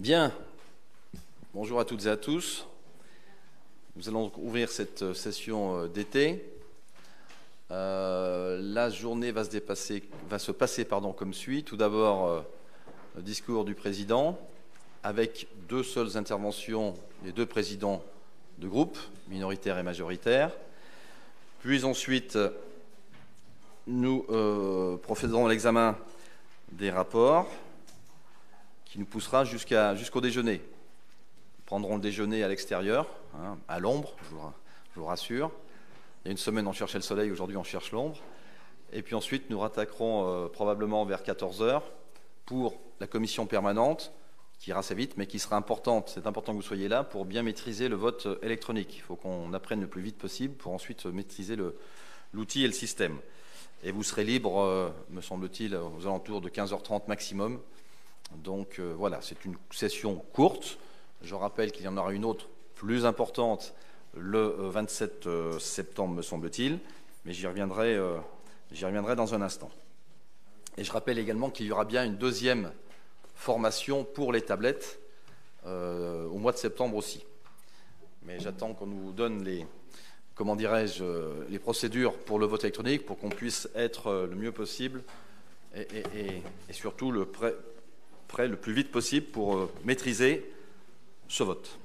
Bien, bonjour à toutes et à tous. Nous allons donc ouvrir cette session d'été. La journée va se passer comme suit. Tout d'abord, le discours du président, avec deux seules interventions des deux présidents de groupe, minoritaires et majoritaires. Puis ensuite, nous procéderons à l'examen des rapports, qui nous poussera jusqu'au déjeuner. Nous prendrons le déjeuner à l'extérieur, à l'ombre, je vous rassure. Il y a une semaine, on cherchait le soleil, aujourd'hui, on cherche l'ombre. Et puis ensuite, nous rattaquerons probablement vers 14h pour la commission permanente, qui ira assez vite, mais qui sera importante. C'est important que vous soyez là pour bien maîtriser le vote électronique. Il faut qu'on apprenne le plus vite possible pour ensuite maîtriser l'outil et le système. Et vous serez libre, me semble-t-il, aux alentours de 15h30 maximum. Donc voilà, c'est une session courte. Je rappelle qu'il y en aura une autre plus importante le 27 septembre, me semble-t-il, mais j'y reviendrai dans un instant. Et je rappelle également qu'il y aura bien une deuxième formation pour les tablettes au mois de septembre aussi. Mais j'attends qu'on nous donne les procédures pour le vote électronique pour qu'on puisse être le mieux possible et surtout prêt le plus vite possible pour maîtriser ce vote.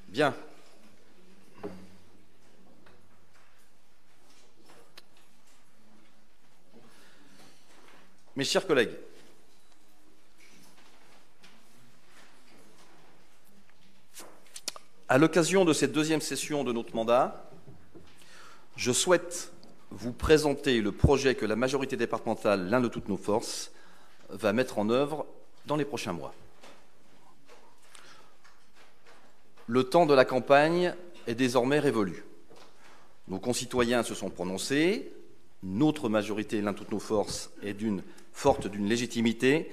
Bien. Mes chers collègues, à l'occasion de cette deuxième session de notre mandat, je souhaite vous présenter le projet que la majorité départementale, l'un de toutes nos forces, va mettre en œuvre dans les prochains mois. Le temps de la campagne est désormais révolu. Nos concitoyens se sont prononcés, notre majorité, l'un de toutes nos forces, est forte d'une légitimité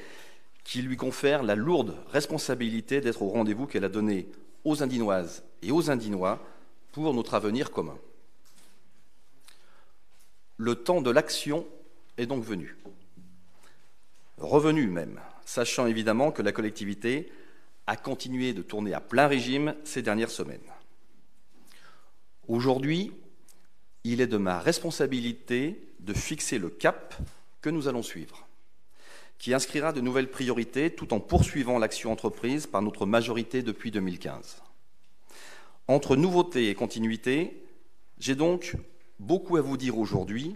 qui lui confère la lourde responsabilité d'être au rendez-vous qu'elle a donné aux Indinoises et aux Indinois pour notre avenir commun. Le temps de l'action est donc venu. Revenu même, sachant évidemment que la collectivité a continué de tourner à plein régime ces dernières semaines. Aujourd'hui, il est de ma responsabilité de fixer le cap que nous allons suivre, qui inscrira de nouvelles priorités tout en poursuivant l'action entreprise par notre majorité depuis 2015. Entre nouveauté et continuité, j'ai donc beaucoup à vous dire aujourd'hui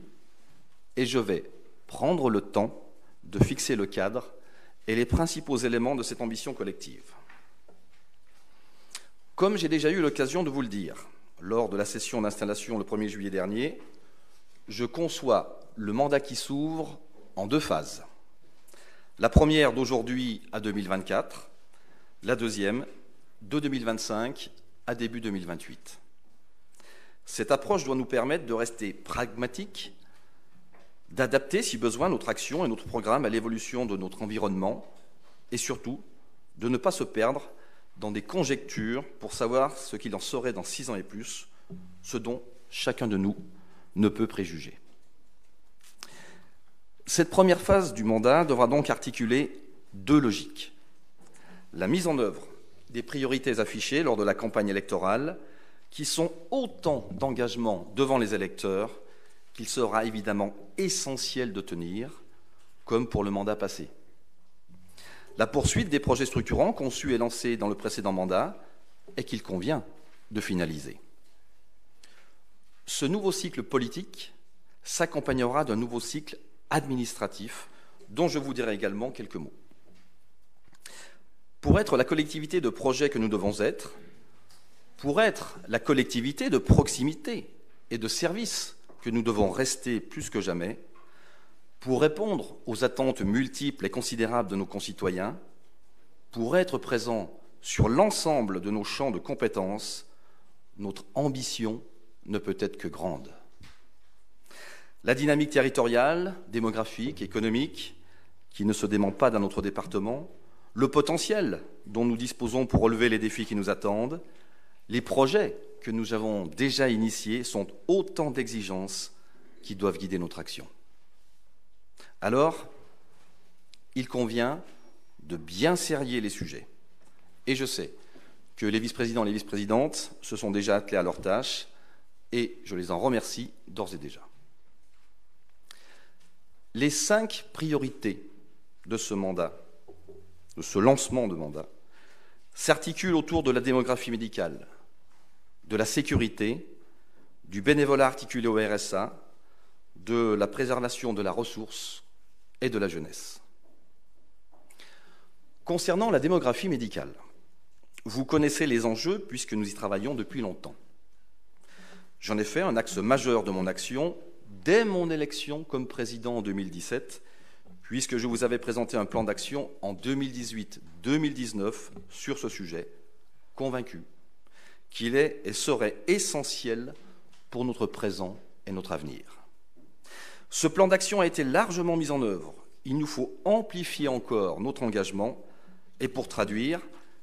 et je vais prendre le temps de fixer le cadre et les principaux éléments de cette ambition collective. Comme j'ai déjà eu l'occasion de vous le dire lors de la session d'installation le 1er juillet dernier, je conçois le mandat qui s'ouvre en deux phases. La première d'aujourd'hui à 2024, la deuxième de 2025 à début 2028. Cette approche doit nous permettre de rester pragmatiques, d'adapter si besoin notre action et notre programme à l'évolution de notre environnement et surtout de ne pas se perdre dans des conjectures pour savoir ce qu'il en serait dans 6 ans et plus, ce dont chacun de nous ne peut préjuger. Cette première phase du mandat devra donc articuler deux logiques. La mise en œuvre des priorités affichées lors de la campagne électorale, qui sont autant d'engagements devant les électeurs qu'il sera évidemment essentiel de tenir, comme pour le mandat passé. La poursuite des projets structurants conçus et lancés dans le précédent mandat et qu'il convient de finaliser. Ce nouveau cycle politique s'accompagnera d'un nouveau cycle administratif dont je vous dirai également quelques mots. Pour être la collectivité de projet que nous devons être, pour être la collectivité de proximité et de service que nous devons rester plus que jamais, pour répondre aux attentes multiples et considérables de nos concitoyens, pour être présent sur l'ensemble de nos champs de compétences, notre ambition ne peut être que grande. La dynamique territoriale, démographique, économique, qui ne se dément pas dans notre département, le potentiel dont nous disposons pour relever les défis qui nous attendent, les projets que nous avons déjà initiés sont autant d'exigences qui doivent guider notre action. Alors, il convient de bien serrer les sujets. Et je sais que les vice-présidents et les vice-présidentes se sont déjà attelés à leur tâche et je les en remercie d'ores et déjà. Les 5 priorités de ce mandat, de ce lancement de mandat, s'articulent autour de la démographie médicale, de la sécurité, du bénévolat articulé au RSA, de la préservation de la ressource et de la jeunesse. Concernant la démographie médicale, vous connaissez les enjeux puisque nous y travaillons depuis longtemps. J'en ai fait un axe majeur de mon action dès mon élection comme président en 2017, puisque je vous avais présenté un plan d'action en 2018-2019 sur ce sujet, convaincu qu'il est et serait essentiel pour notre présent et notre avenir. Ce plan d'action a été largement mis en œuvre. Il nous faut amplifier encore notre engagement et pour traduire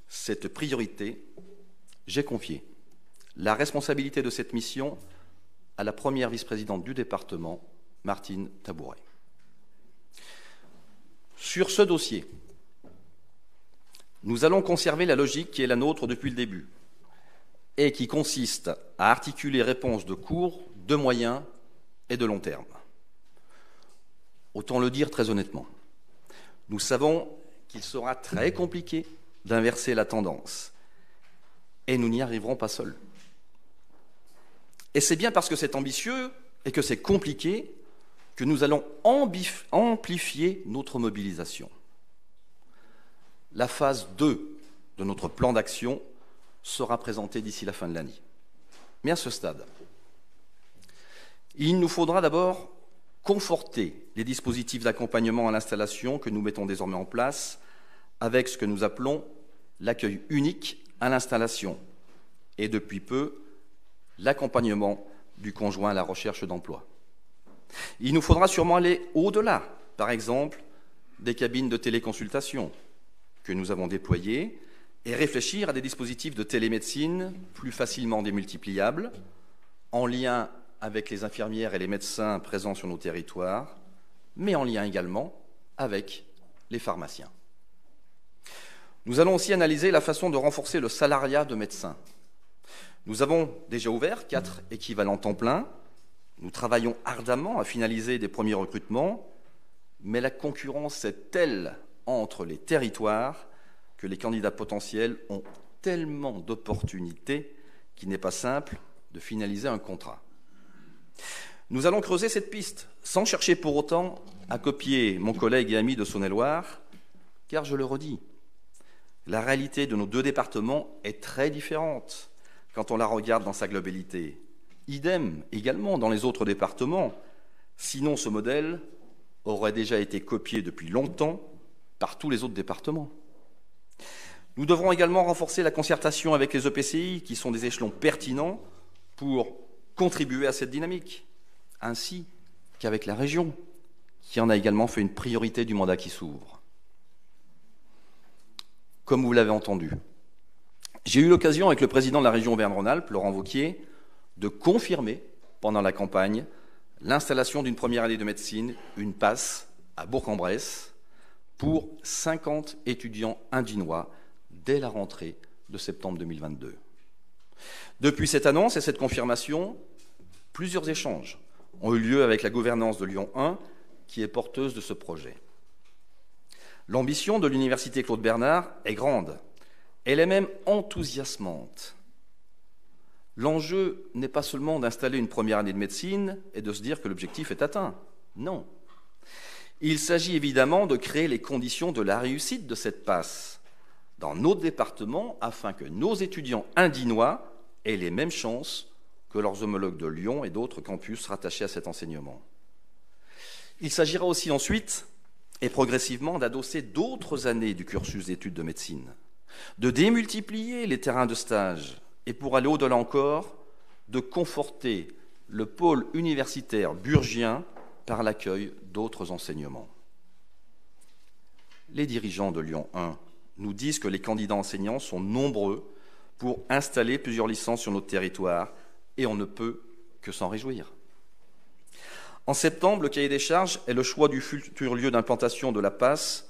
cette priorité, j'ai confié la responsabilité de cette mission à la première vice-présidente du département, Martine Tabouret. Sur ce dossier, nous allons conserver la logique qui est la nôtre depuis le début et qui consiste à articuler réponses de court, de moyen et de long terme. Autant le dire très honnêtement, nous savons qu'il sera très compliqué d'inverser la tendance et nous n'y arriverons pas seuls. Et c'est bien parce que c'est ambitieux et que c'est compliqué que nous allons amplifier notre mobilisation. La phase 2 de notre plan d'action sera présentée d'ici la fin de l'année. Mais à ce stade, il nous faudra d'abord conforter les dispositifs d'accompagnement à l'installation que nous mettons désormais en place avec ce que nous appelons l'accueil unique à l'installation et depuis peu l'accompagnement du conjoint à la recherche d'emploi. Il nous faudra sûrement aller au-delà, par exemple, des cabines de téléconsultation que nous avons déployées et réfléchir à des dispositifs de télémédecine plus facilement démultipliables, en lien avec les infirmières et les médecins présents sur nos territoires, mais en lien également avec les pharmaciens. Nous allons aussi analyser la façon de renforcer le salariat de médecins. Nous avons déjà ouvert 4 équivalents temps plein. Nous travaillons ardemment à finaliser des premiers recrutements, mais la concurrence est telle entre les territoires que les candidats potentiels ont tellement d'opportunités qu'il n'est pas simple de finaliser un contrat. Nous allons creuser cette piste, sans chercher pour autant à copier mon collègue et ami de Saône-et-Loire, car je le redis, la réalité de nos 2 départements est très différente quand on la regarde dans sa globalité. Idem également dans les autres départements, sinon ce modèle aurait déjà été copié depuis longtemps par tous les autres départements. Nous devrons également renforcer la concertation avec les EPCI, qui sont des échelons pertinents pour contribuer à cette dynamique, ainsi qu'avec la région, qui en a également fait une priorité du mandat qui s'ouvre. Comme vous l'avez entendu, j'ai eu l'occasion avec le président de la région Auvergne-Rhône-Alpes, Laurent Wauquiez, de confirmer pendant la campagne l'installation d'une première année de médecine, une PASS, à Bourg-en-Bresse, pour 50 étudiants indinois dès la rentrée de septembre 2022. Depuis cette annonce et cette confirmation, plusieurs échanges ont eu lieu avec la gouvernance de Lyon 1, qui est porteuse de ce projet. L'ambition de l'Université Claude Bernard est grande. Elle est même enthousiasmante. L'enjeu n'est pas seulement d'installer une première année de médecine et de se dire que l'objectif est atteint. Non. Il s'agit évidemment de créer les conditions de la réussite de cette PASS dans nos départements afin que nos étudiants indinois aient les mêmes chances que leurs homologues de Lyon et d'autres campus rattachés à cet enseignement. Il s'agira aussi ensuite et progressivement d'adosser d'autres années du cursus d'études de médecine, de démultiplier les terrains de stage et pour aller au-delà encore, de conforter le pôle universitaire burgien par l'accueil d'autres enseignements. Les dirigeants de Lyon 1 nous disent que les candidats enseignants sont nombreux pour installer plusieurs licences sur notre territoire et on ne peut que s'en réjouir. En septembre, le cahier des charges et le choix du futur lieu d'implantation de la PAS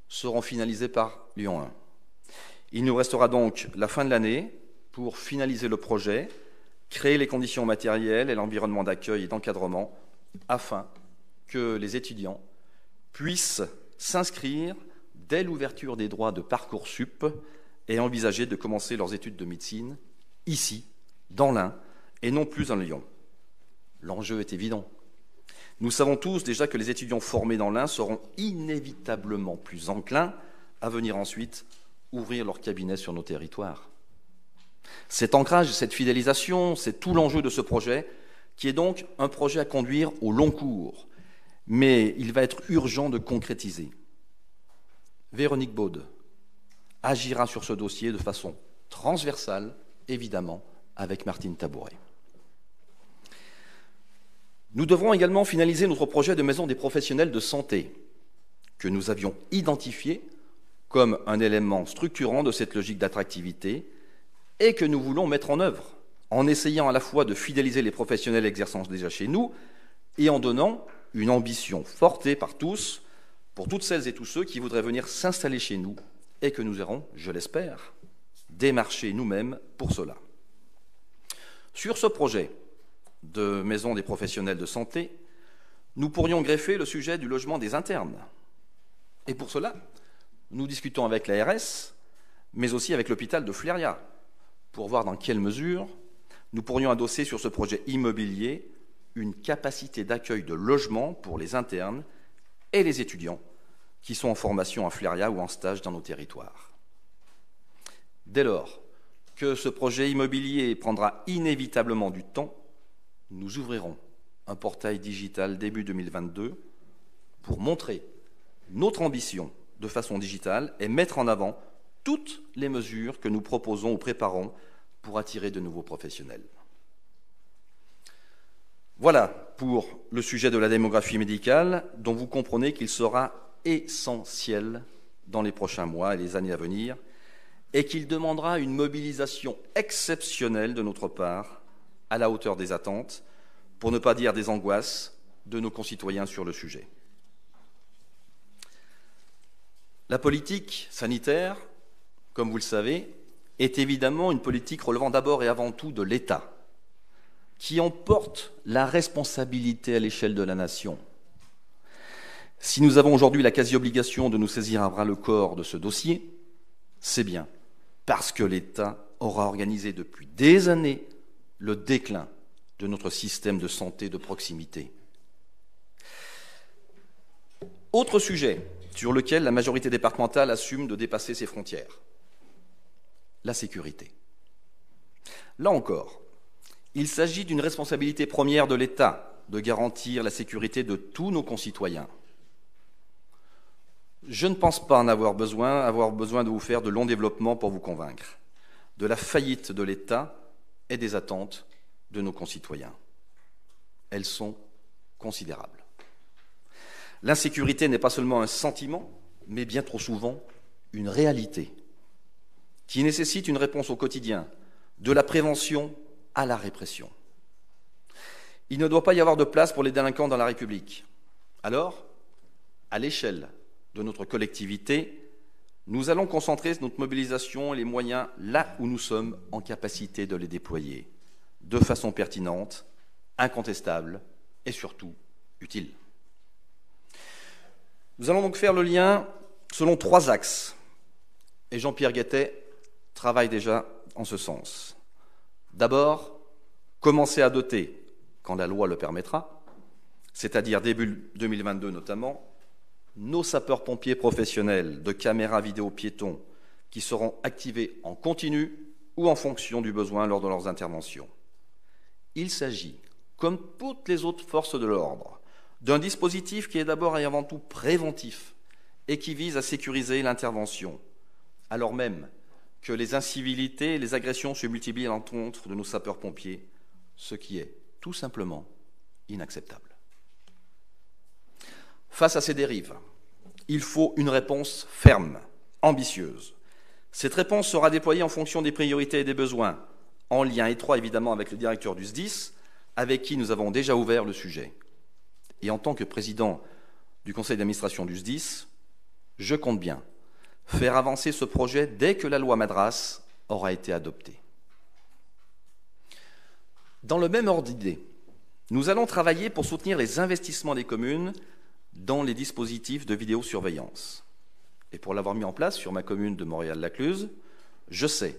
seront finalisés par Lyon 1. Il nous restera donc la fin de l'année pour finaliser le projet, créer les conditions matérielles et l'environnement d'accueil et d'encadrement afin que les étudiants puissent s'inscrire dès l'ouverture des droits de Parcoursup et envisager de commencer leurs études de médecine ici, dans l'Ain, et non plus en Lyon. L'enjeu est évident. Nous savons tous déjà que les étudiants formés dans l'Ain seront inévitablement plus enclins à venir ensuite ouvrir leur cabinet sur nos territoires. Cet ancrage, cette fidélisation, c'est tout l'enjeu de ce projet, qui est donc un projet à conduire au long cours, mais il va être urgent de concrétiser. Véronique Baude agira sur ce dossier de façon transversale, évidemment, avec Martine Tabouret. Nous devrons également finaliser notre projet de maison des professionnels de santé, que nous avions identifié comme un élément structurant de cette logique d'attractivité et que nous voulons mettre en œuvre, en essayant à la fois de fidéliser les professionnels exerçant déjà chez nous et en donnant une ambition portée par tous, pour toutes celles et tous ceux qui voudraient venir s'installer chez nous et que nous aurons, je l'espère, démarché nous-mêmes pour cela. Sur ce projet de maison des professionnels de santé, nous pourrions greffer le sujet du logement des internes. Et pour cela, nous discutons avec l'ARS, mais aussi avec l'hôpital de Fléria, pour voir dans quelle mesure nous pourrions adosser sur ce projet immobilier une capacité d'accueil de logement pour les internes et les étudiants qui sont en formation à Fléria ou en stage dans nos territoires. Dès lors que ce projet immobilier prendra inévitablement du temps, nous ouvrirons un portail digital début 2022 pour montrer notre ambition de façon digitale et mettre en avant toutes les mesures que nous proposons ou préparons pour attirer de nouveaux professionnels. Voilà pour le sujet de la démographie médicale, dont vous comprenez qu'il sera essentiel dans les prochains mois et les années à venir, et qu'il demandera une mobilisation exceptionnelle de notre part, à la hauteur des attentes, pour ne pas dire des angoisses, de nos concitoyens sur le sujet. La politique sanitaire, comme vous le savez, est évidemment une politique relevant d'abord et avant tout de l'État, qui en porte la responsabilité à l'échelle de la nation. Si nous avons aujourd'hui la quasi-obligation de nous saisir à bras-le-corps de ce dossier, c'est bien parce que l'État aura organisé depuis des années le déclin de notre système de santé de proximité. Autre sujet sur lequel la majorité départementale assume de dépasser ses frontières, la sécurité. Là encore, il s'agit d'une responsabilité première de l'État de garantir la sécurité de tous nos concitoyens. Je ne pense pas avoir besoin de vous faire de longs développements pour vous convaincre de la faillite de l'État et des attentes de nos concitoyens. Elles sont considérables. L'insécurité n'est pas seulement un sentiment, mais bien trop souvent une réalité qui nécessite une réponse au quotidien, de la prévention à la répression. Il ne doit pas y avoir de place pour les délinquants dans la République. Alors, à l'échelle de notre collectivité, nous allons concentrer notre mobilisation et les moyens là où nous sommes en capacité de les déployer, de façon pertinente, incontestable et surtout utile. Nous allons donc faire le lien selon 3 axes, et Jean-Pierre Guettet travaille déjà en ce sens. D'abord, commencer à doter, quand la loi le permettra, c'est-à-dire début 2022 notamment, nos sapeurs-pompiers professionnels de caméras vidéo piétons qui seront activés en continu ou en fonction du besoin lors de leurs interventions. Il s'agit, comme toutes les autres forces de l'ordre, d'un dispositif qui est d'abord et avant tout préventif et qui vise à sécuriser l'intervention, alors même que les incivilités et les agressions se multiplient à l'encontre de nos sapeurs-pompiers, ce qui est tout simplement inacceptable. Face à ces dérives, il faut une réponse ferme, ambitieuse. Cette réponse sera déployée en fonction des priorités et des besoins, en lien étroit évidemment avec le directeur du SDIS, avec qui nous avons déjà ouvert le sujet. et en tant que président du conseil d'administration du SDIS, je compte bien faire avancer ce projet dès que la loi Madras aura été adoptée. Dans le même ordre d'idée, nous allons travailler pour soutenir les investissements des communes dans les dispositifs de vidéosurveillance. Et pour l'avoir mis en place sur ma commune de Montréal-Lacluse, je sais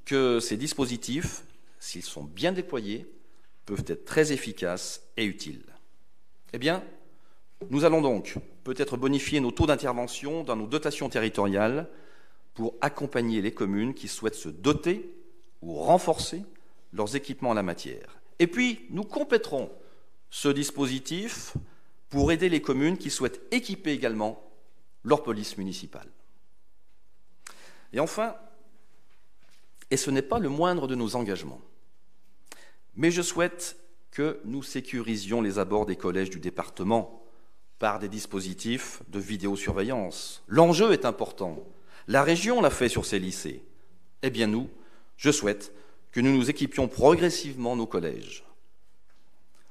que ces dispositifs, s'ils sont bien déployés, peuvent être très efficaces et utiles. Eh bien, nous allons donc peut-être bonifier nos taux d'intervention dans nos dotations territoriales pour accompagner les communes qui souhaitent se doter ou renforcer leurs équipements en la matière. Et puis, nous compléterons ce dispositif pour aider les communes qui souhaitent équiper également leur police municipale. Et enfin, et ce n'est pas le moindre de nos engagements, mais je souhaite que nous sécurisions les abords des collèges du département par des dispositifs de vidéosurveillance. L'enjeu est important. La région l'a fait sur ses lycées. Eh bien nous, je souhaite que nous nous équipions progressivement nos collèges.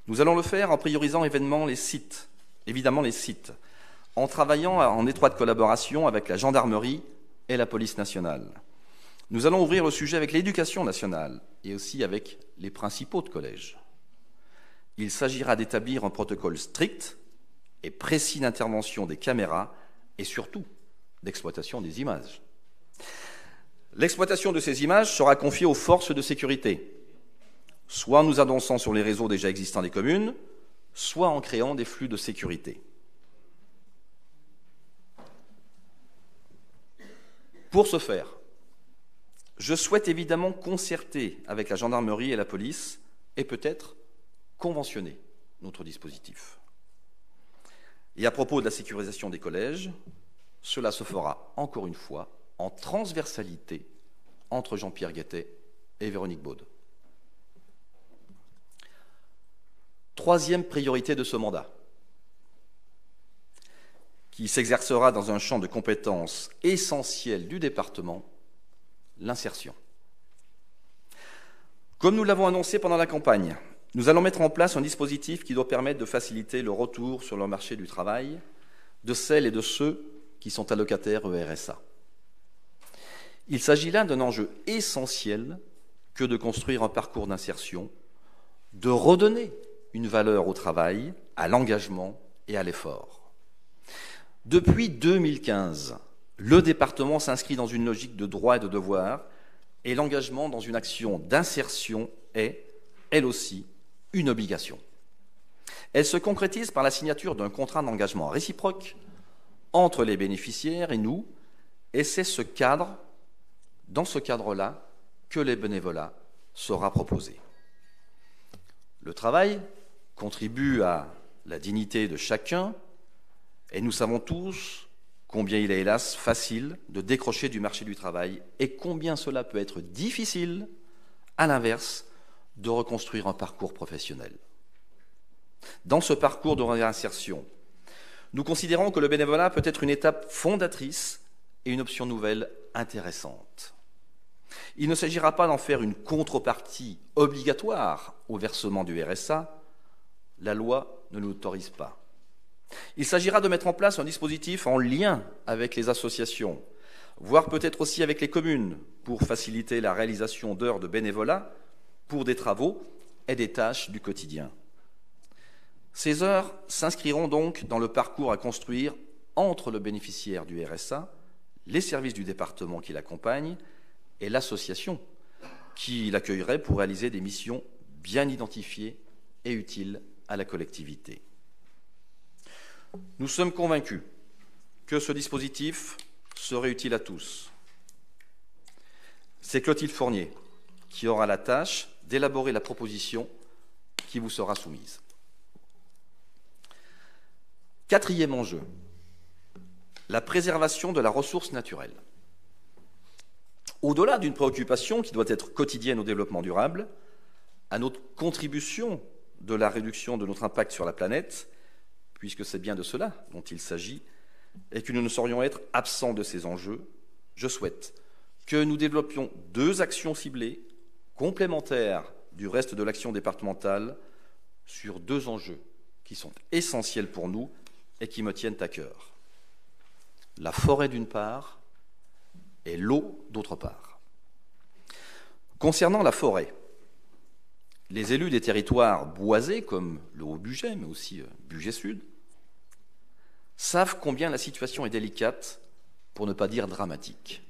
Nous allons le faire en priorisant évidemment les sites, en travaillant en étroite collaboration avec la gendarmerie et la police nationale. Nous allons ouvrir le sujet avec l'éducation nationale et aussi avec les principaux de collèges. Il s'agira d'établir un protocole strict et précis d'intervention des caméras et surtout d'exploitation des images. L'exploitation de ces images sera confiée aux forces de sécurité, soit en nous adossant sur les réseaux déjà existants des communes, soit en créant des flux de sécurité. Pour ce faire, je souhaite évidemment concerter avec la gendarmerie et la police et peut-être conventionner notre dispositif. Et à propos de la sécurisation des collèges, cela se fera encore une fois en transversalité entre Jean-Pierre Guettet et Véronique Baude. Troisième priorité de ce mandat, qui s'exercera dans un champ de compétences essentiel du département, l'insertion. Comme nous l'avons annoncé pendant la campagne, nous allons mettre en place un dispositif qui doit permettre de faciliter le retour sur le marché du travail de celles et de ceux qui sont allocataires RSA. Il s'agit là d'un enjeu essentiel que de construire un parcours d'insertion, de redonner une valeur au travail, à l'engagement et à l'effort. Depuis 2015, le département s'inscrit dans une logique de droits et de devoirs et l'engagement dans une action d'insertion est, elle aussi, une obligation. Elle se concrétise par la signature d'un contrat d'engagement réciproque entre les bénéficiaires et nous, et c'est dans ce cadre-là, que le bénévolat sera proposé. Le travail contribue à la dignité de chacun, et nous savons tous combien il est hélas facile de décrocher du marché du travail et combien cela peut être difficile, à l'inverse, de reconstruire un parcours professionnel. Dans ce parcours de réinsertion, nous considérons que le bénévolat peut être une étape fondatrice et une option nouvelle intéressante. Il ne s'agira pas d'en faire une contrepartie obligatoire au versement du RSA, la loi ne l'autorise pas. Il s'agira de mettre en place un dispositif en lien avec les associations, voire peut-être aussi avec les communes, pour faciliter la réalisation d'heures de bénévolat pour des travaux et des tâches du quotidien. Ces heures s'inscriront donc dans le parcours à construire entre le bénéficiaire du RSA, les services du département qui l'accompagnent et l'association qui l'accueillerait pour réaliser des missions bien identifiées et utiles à la collectivité. Nous sommes convaincus que ce dispositif serait utile à tous. C'est Clotilde Fournier qui aura la tâche d'élaborer la proposition qui vous sera soumise. Quatrième enjeu, la préservation de la ressource naturelle. Au-delà d'une préoccupation qui doit être quotidienne au développement durable, à notre contribution de la réduction de notre impact sur la planète, puisque c'est bien de cela dont il s'agit, et que nous ne saurions être absents de ces enjeux, je souhaite que nous développions 2 actions ciblées, complémentaires du reste de l'action départementale, sur 2 enjeux qui sont essentielles pour nous et qui me tiennent à cœur. La forêt d'une part et l'eau d'autre part. Concernant la forêt, les élus des territoires boisés, comme le Haut-Bugey, mais aussi Bugey Sud, savent combien la situation est délicate, pour ne pas dire dramatique.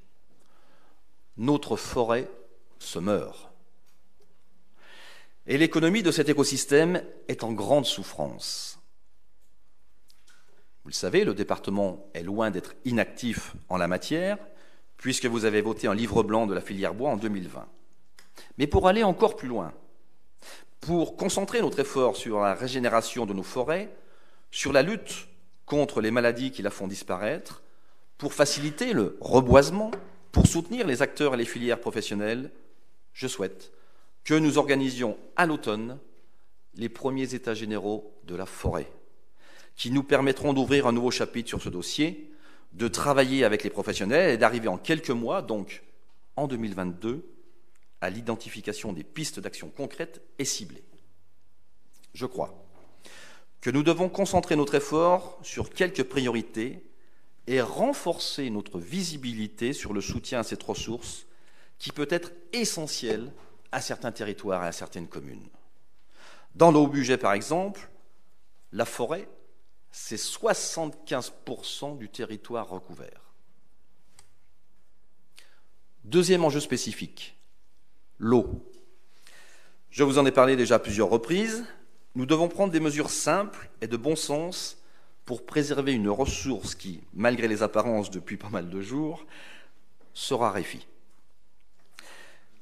Notre forêt se meurt. Et l'économie de cet écosystème est en grande souffrance. Vous le savez, le département est loin d'être inactif en la matière, puisque vous avez voté un livre blanc de la filière bois en 2020. Mais pour aller encore plus loin, pour concentrer notre effort sur la régénération de nos forêts, sur la lutte contre les maladies qui la font disparaître, pour faciliter le reboisement, pour soutenir les acteurs et les filières professionnelles, je souhaite que nous organisions à l'automne les premiers états généraux de la forêt, qui nous permettront d'ouvrir un nouveau chapitre sur ce dossier, de travailler avec les professionnels et d'arriver en quelques mois, donc en 2022, à l'identification des pistes d'action concrètes et ciblées. Je crois que nous devons concentrer notre effort sur quelques priorités et renforcer notre visibilité sur le soutien à cette ressource qui peut être essentielle à certains territoires et à certaines communes. Dans le Haut-Bugey, par exemple, la forêt, c'est 75% du territoire recouvert. Deuxième enjeu spécifique, l'eau. Je vous en ai parlé déjà à plusieurs reprises. Nous devons prendre des mesures simples et de bon sens pour préserver une ressource qui, malgré les apparences depuis pas mal de jours, se raréfie.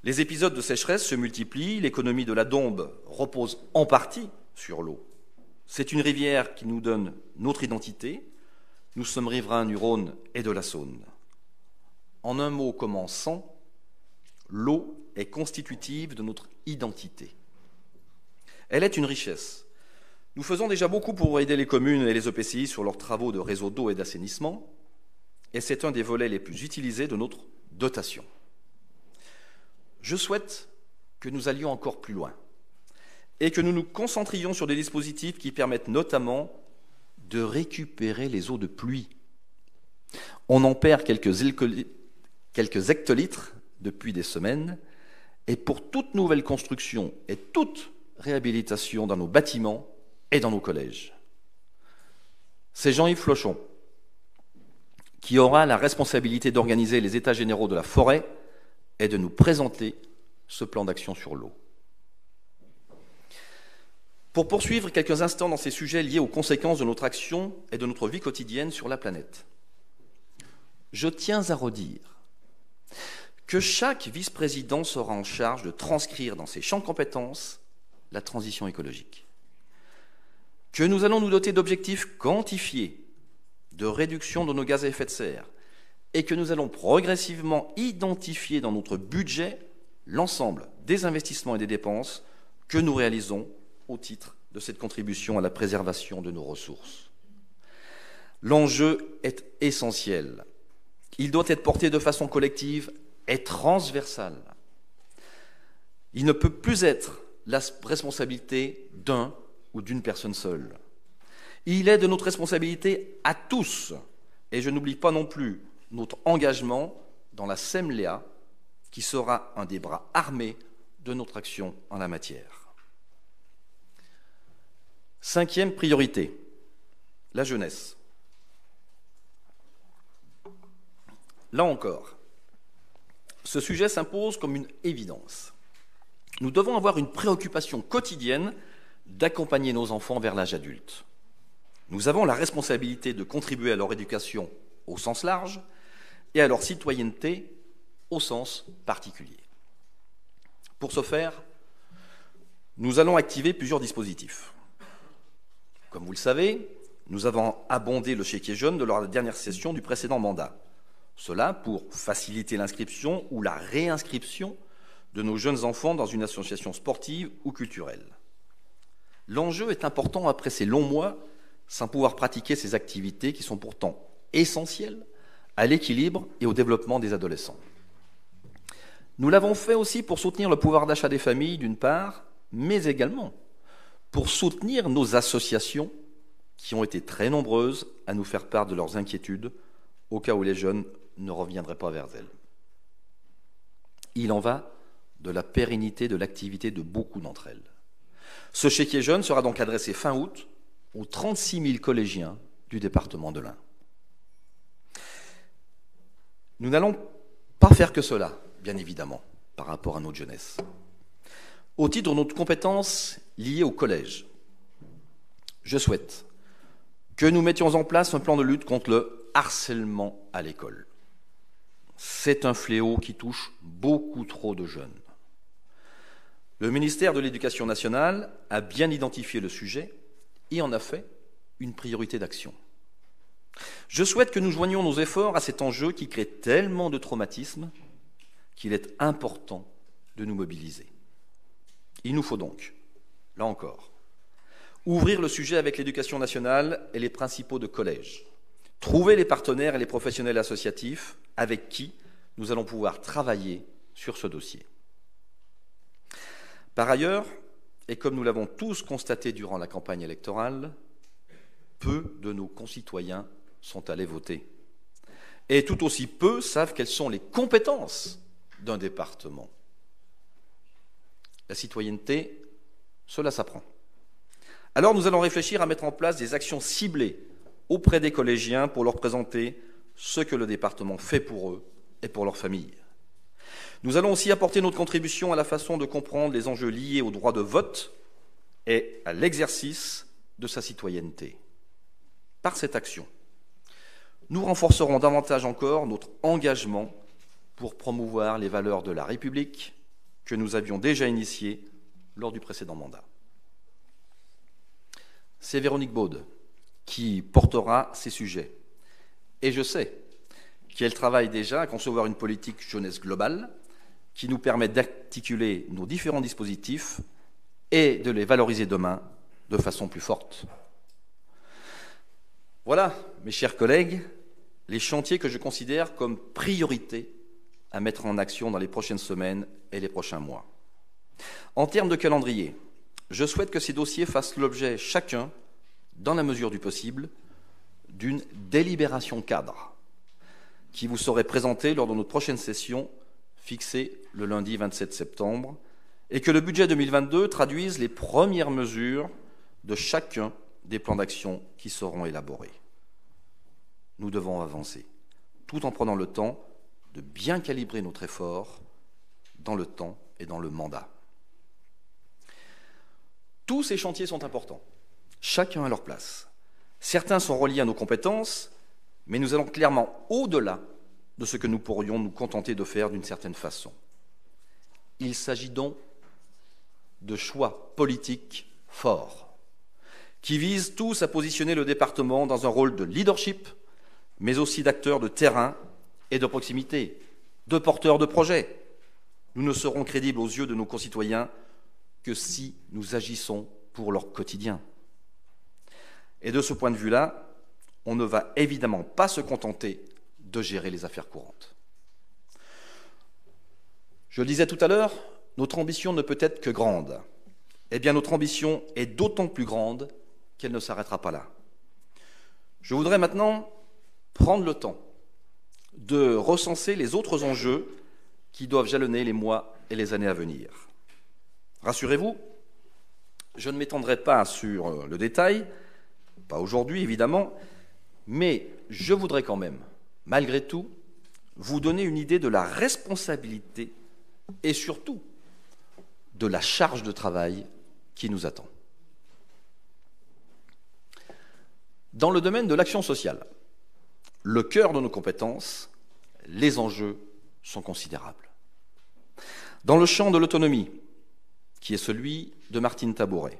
Les épisodes de sécheresse se multiplient, l'économie de la Dombes repose en partie sur l'eau. C'est une rivière qui nous donne notre identité. Nous sommes riverains du Rhône et de la Saône. En un mot commençant, l'eau est constitutive de notre identité. Elle est une richesse. Nous faisons déjà beaucoup pour aider les communes et les EPCI sur leurs travaux de réseau d'eau et d'assainissement, et c'est un des volets les plus utilisés de notre dotation. Je souhaite que nous allions encore plus loin et que nous nous concentrions sur des dispositifs qui permettent notamment de récupérer les eaux de pluie. On en perd quelques hectolitres depuis des semaines, et pour toute nouvelle construction et toute réhabilitation dans nos bâtiments et dans nos collèges. C'est Jean-Yves Flochon qui aura la responsabilité d'organiser les états généraux de la forêt et de nous présenter ce plan d'action sur l'eau. Pour poursuivre quelques instants dans ces sujets liés aux conséquences de notre action et de notre vie quotidienne sur la planète, je tiens à redire que chaque vice-président sera en charge de transcrire dans ses champs de compétences la transition écologique, que nous allons nous doter d'objectifs quantifiés de réduction de nos gaz à effet de serre et que nous allons progressivement identifier dans notre budget l'ensemble des investissements et des dépenses que nous réalisons au titre de cette contribution à la préservation de nos ressources. L'enjeu est essentiel. Il doit être porté de façon collective et transversale. Il ne peut plus être la responsabilité d'un ou d'une personne seule. Il est de notre responsabilité à tous, et je n'oublie pas non plus notre engagement dans la SEMLEA, qui sera un des bras armés de notre action en la matière. Cinquième priorité, la jeunesse. Là encore, ce sujet s'impose comme une évidence. Nous devons avoir une préoccupation quotidienne d'accompagner nos enfants vers l'âge adulte. Nous avons la responsabilité de contribuer à leur éducation au sens large et à leur citoyenneté au sens particulier. Pour ce faire, nous allons activer plusieurs dispositifs. Comme vous le savez, nous avons abondé le chéquier jeune de la dernière session du précédent mandat. Cela pour faciliter l'inscription ou la réinscription de nos jeunes enfants dans une association sportive ou culturelle. L'enjeu est important après ces longs mois sans pouvoir pratiquer ces activités qui sont pourtant essentielles à l'équilibre et au développement des adolescents. Nous l'avons fait aussi pour soutenir le pouvoir d'achat des familles, d'une part, mais également pour soutenir nos associations qui ont été très nombreuses à nous faire part de leurs inquiétudes au cas où les jeunes ne reviendraient pas vers elles. Il en va de la pérennité de l'activité de beaucoup d'entre elles. Ce chéquier jeune sera donc adressé fin août aux 36 000 collégiens du département de l'Ain. Nous n'allons pas faire que cela, bien évidemment, par rapport à notre jeunesse. Au titre de notre compétence liée au collège, je souhaite que nous mettions en place un plan de lutte contre le harcèlement à l'école. C'est un fléau qui touche beaucoup trop de jeunes. Le ministère de l'Éducation nationale a bien identifié le sujet et en a fait une priorité d'action. Je souhaite que nous joignions nos efforts à cet enjeu qui crée tellement de traumatismes qu'il est important de nous mobiliser. Il nous faut donc, là encore, ouvrir le sujet avec l'Éducation nationale et les principaux de collège, trouver les partenaires et les professionnels associatifs avec qui nous allons pouvoir travailler sur ce dossier. Par ailleurs, et comme nous l'avons tous constaté durant la campagne électorale, peu de nos concitoyens sont allés voter. Et tout aussi peu savent quelles sont les compétences d'un département. La citoyenneté, cela s'apprend. Alors nous allons réfléchir à mettre en place des actions ciblées auprès des collégiens pour leur présenter ce que le département fait pour eux et pour leurs familles. Nous allons aussi apporter notre contribution à la façon de comprendre les enjeux liés au droit de vote et à l'exercice de sa citoyenneté. Par cette action, nous renforcerons davantage encore notre engagement pour promouvoir les valeurs de la République que nous avions déjà initiées lors du précédent mandat. C'est Véronique Baude qui portera ces sujets. Et je sais qu'elle travaille déjà à concevoir une politique jeunesse globale qui nous permet d'articuler nos différents dispositifs et de les valoriser demain de façon plus forte. Voilà, mes chers collègues, les chantiers que je considère comme priorité à mettre en action dans les prochaines semaines et les prochains mois. En termes de calendrier, je souhaite que ces dossiers fassent l'objet chacun, dans la mesure du possible, d'une délibération cadre qui vous serait présentée lors de notre prochaine session fixée le lundi 27 septembre et que le budget 2022 traduise les premières mesures de chacun des plans d'action qui seront élaborés. Nous devons avancer, tout en prenant le temps de bien calibrer notre effort dans le temps et dans le mandat. Tous ces chantiers sont importants, chacun à leur place. Certains sont reliés à nos compétences, mais nous allons clairement au-delà de ce que nous pourrions nous contenter de faire d'une certaine façon. Il s'agit donc de choix politiques forts, qui visent tous à positionner le département dans un rôle de leadership, mais aussi d'acteur de terrain et de proximité, de porteur de projets. Nous ne serons crédibles aux yeux de nos concitoyens que si nous agissons pour leur quotidien. Et de ce point de vue-là, on ne va évidemment pas se contenter de gérer les affaires courantes. Je le disais tout à l'heure, notre ambition ne peut être que grande. Eh bien, notre ambition est d'autant plus grande qu'elle ne s'arrêtera pas là. Je voudrais maintenant prendre le temps de recenser les autres enjeux qui doivent jalonner les mois et les années à venir. Rassurez-vous, je ne m'étendrai pas sur le détail, pas aujourd'hui évidemment, mais je voudrais quand même, malgré tout, vous donner une idée de la responsabilité et surtout de la charge de travail qui nous attend. Dans le domaine de l'action sociale, le cœur de nos compétences, les enjeux sont considérables. Dans le champ de l'autonomie, qui est celui de Martine Tabouret,